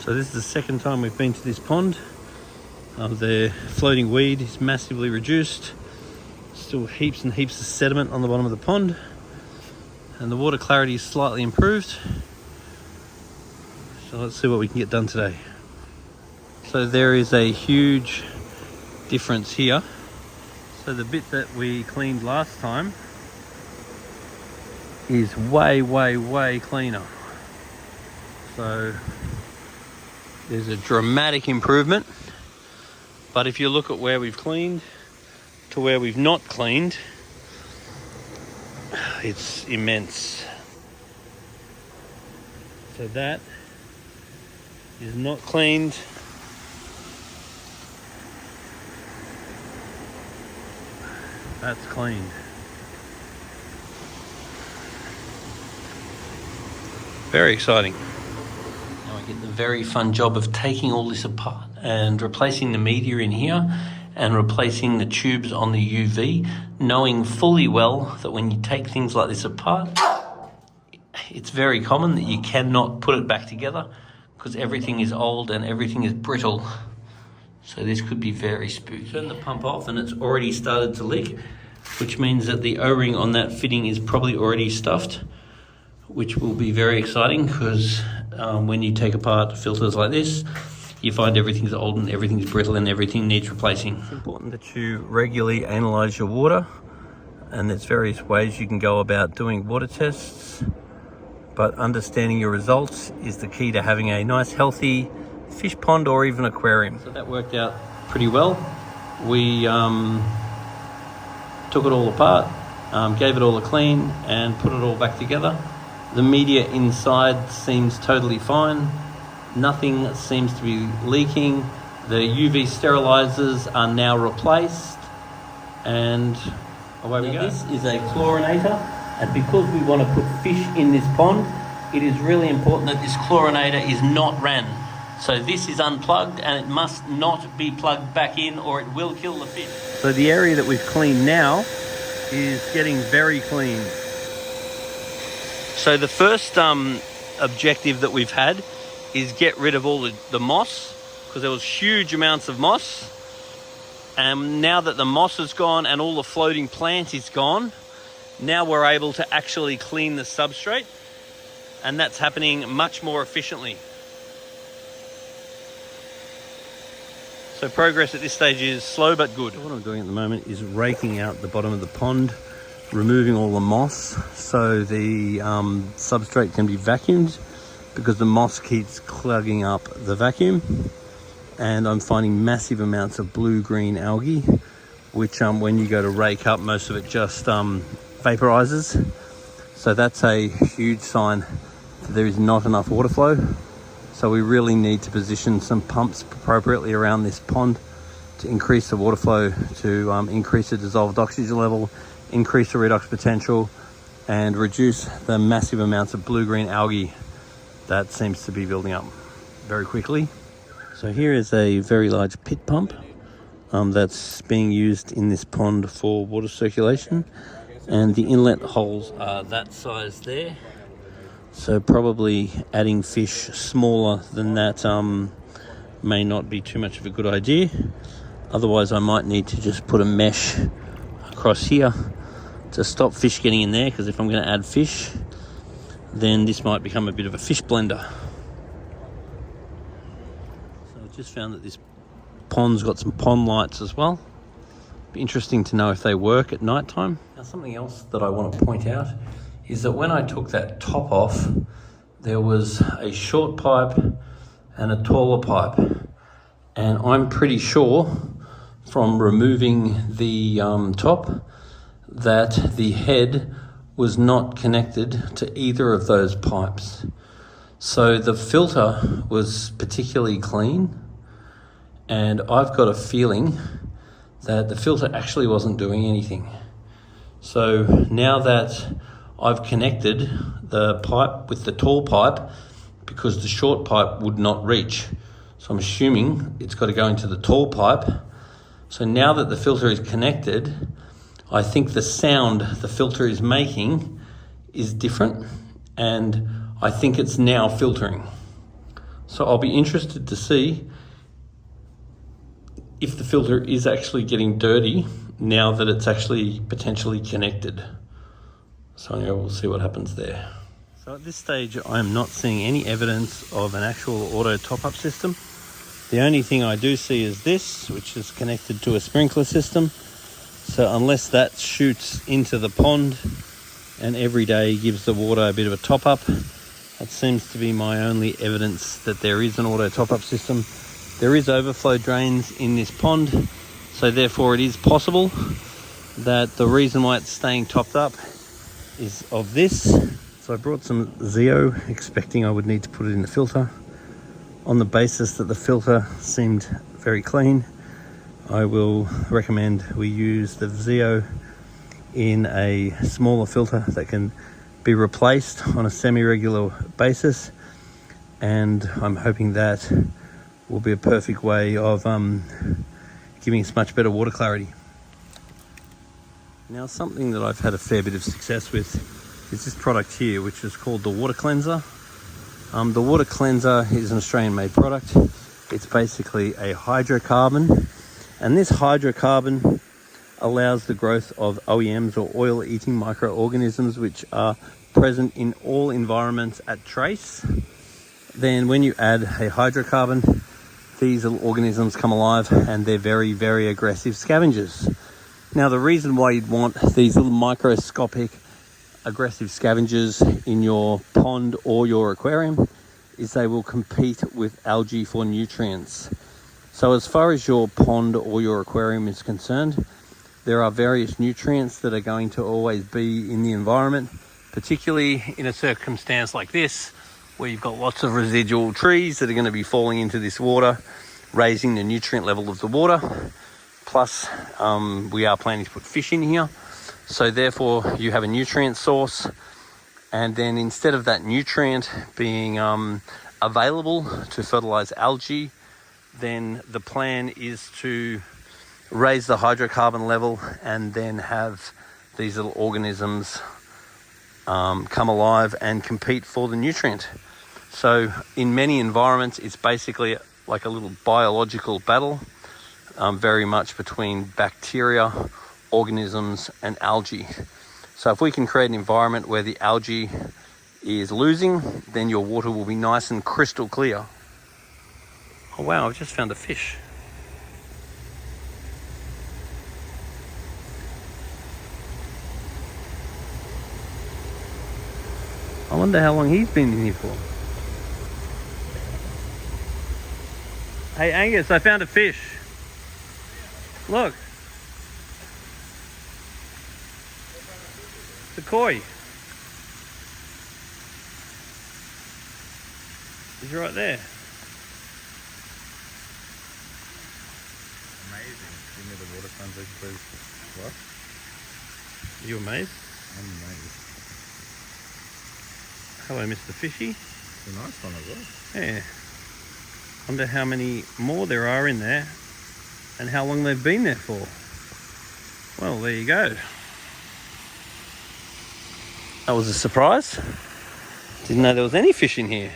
So this is the second time we've been to this pond. The floating weed is massively reduced. Still heaps and heaps of sediment on the bottom of the pond. And the water clarity is slightly improved. So let's see what we can get done today. So there is a huge difference here. So the bit that we cleaned last time is way, way, way cleaner. So there's a dramatic improvement. But if you look at where we've cleaned to where we've not cleaned, it's immense. So that is not cleaned. That's cleaned. Very exciting. Now I get the very fun job of taking all this apart and replacing the media in here and replacing the tubes on the UV, knowing fully well that when you take things like this apart, it's very common that you cannot put it back together because everything is old and everything is brittle. So this could be very spooky. Turn the pump off and it's already started to leak, which means that the O-ring on that fitting is probably already stuffed, which will be very exciting because when you take apart filters like this, you find everything's old and everything's brittle and everything needs replacing. It's important that you regularly analyze your water, and there's various ways you can go about doing water tests, but understanding your results is the key to having a nice healthy fish pond or even aquarium. So that worked out pretty well. We took it all apart, gave it all a clean and put it all back together. The media inside seems totally fine. Nothing seems to be leaking. The UV sterilizers are now replaced, and away we go. This is a chlorinator, and because we want to put fish in this pond, it is really important that this chlorinator is not ran. So this is unplugged and it must not be plugged back in or it will kill the fish. So the area that we've cleaned now is getting very clean. So the first objective that we've had is get rid of all the moss, because there was huge amounts of moss. And now that the moss is gone and all the floating plant is gone, now we're able to actually clean the substrate, and that's happening much more efficiently. So progress at this stage is slow but good. So what I'm doing at the moment is raking out the bottom of the pond, removing all the moss so the substrate can be vacuumed, because the moss keeps clogging up the vacuum. And I'm finding massive amounts of blue-green algae, which when you go to rake up, most of it just vaporizes. So that's a huge sign that there is not enough water flow. So we really need to position some pumps appropriately around this pond to increase the water flow, to increase the dissolved oxygen level, increase the redox potential, and reduce the massive amounts of blue-green algae that seems to be building up very quickly. So here is a very large pit pump that's being used in this pond for water circulation, and the inlet holes are that size there. So probably adding fish smaller than that may not be too much of a good idea. Otherwise I might need to just put a mesh across here to stop fish getting in there, because if I'm going to add fish, then this might become a bit of a fish blender. So I just found that this pond's got some pond lights as well. Be interesting to know if they work at night time. Now something else that I want to point out is that when I took that top off, there was a short pipe and a taller pipe. And I'm pretty sure from removing the top that the head was not connected to either of those pipes. So the filter was particularly clean, and I've got a feeling that the filter actually wasn't doing anything. So now that I've connected the pipe with the tall pipe, because the short pipe would not reach, so I'm assuming it's got to go into the tall pipe. So now that the filter is connected, I think the sound the filter is making is different, and I think it's now filtering. So I'll be interested to see if the filter is actually getting dirty now that it's actually potentially connected. So anyway, we'll see what happens there. So at this stage, I'm not seeing any evidence of an actual auto top-up system. The only thing I do see is this, which is connected to a sprinkler system. So unless that shoots into the pond and every day gives the water a bit of a top-up, that seems to be my only evidence that there is an auto top-up system. There is overflow drains in this pond, so therefore it is possible that the reason why it's staying topped up is of this. So I brought some Zeo, expecting I would need to put it in the filter. On the basis that the filter seemed very clean, I will recommend we use the Zeo in a smaller filter that can be replaced on a semi-regular basis, and I'm hoping that will be a perfect way of giving us much better water clarity. Now, something that I've had a fair bit of success with is this product here, which is called the Water Cleanser. The Water Cleanser is an Australian-made product. It's basically a hydrocarbon, and this hydrocarbon allows the growth of OEMs, or oil-eating microorganisms, which are present in all environments at trace. Then when you add a hydrocarbon, these little organisms come alive, and they're very, very aggressive scavengers. Now, the reason why you'd want these little microscopic aggressive scavengers in your pond or your aquarium is they will compete with algae for nutrients. So as far as your pond or your aquarium is concerned, there are various nutrients that are going to always be in the environment, particularly in a circumstance like this, where you've got lots of residual trees that are going to be falling into this water, raising the nutrient level of the water. Plus, we are planning to put fish in here. So therefore, you have a nutrient source. And then instead of that nutrient being available to fertilize algae, then the plan is to raise the hydrocarbon level and then have these little organisms come alive and compete for the nutrient. So in many environments, it's basically like a little biological battle, very much between bacteria, organisms, and algae. So if we can create an environment where the algae is losing, then your water will be nice and crystal clear. Oh wow, I've just found a fish. I wonder how long he's been in here for. Hey Angus, I found a fish. Look. It's a koi. He's right there. Amazing. Give me the water cleanser, please. What? You amazed? I'm amazed. Hello, Mr. Fishy. It's a nice one as well. Yeah. Wonder how many more there are in there and how long they've been there for. Well, there you go. That was a surprise. Didn't know there was any fish in here.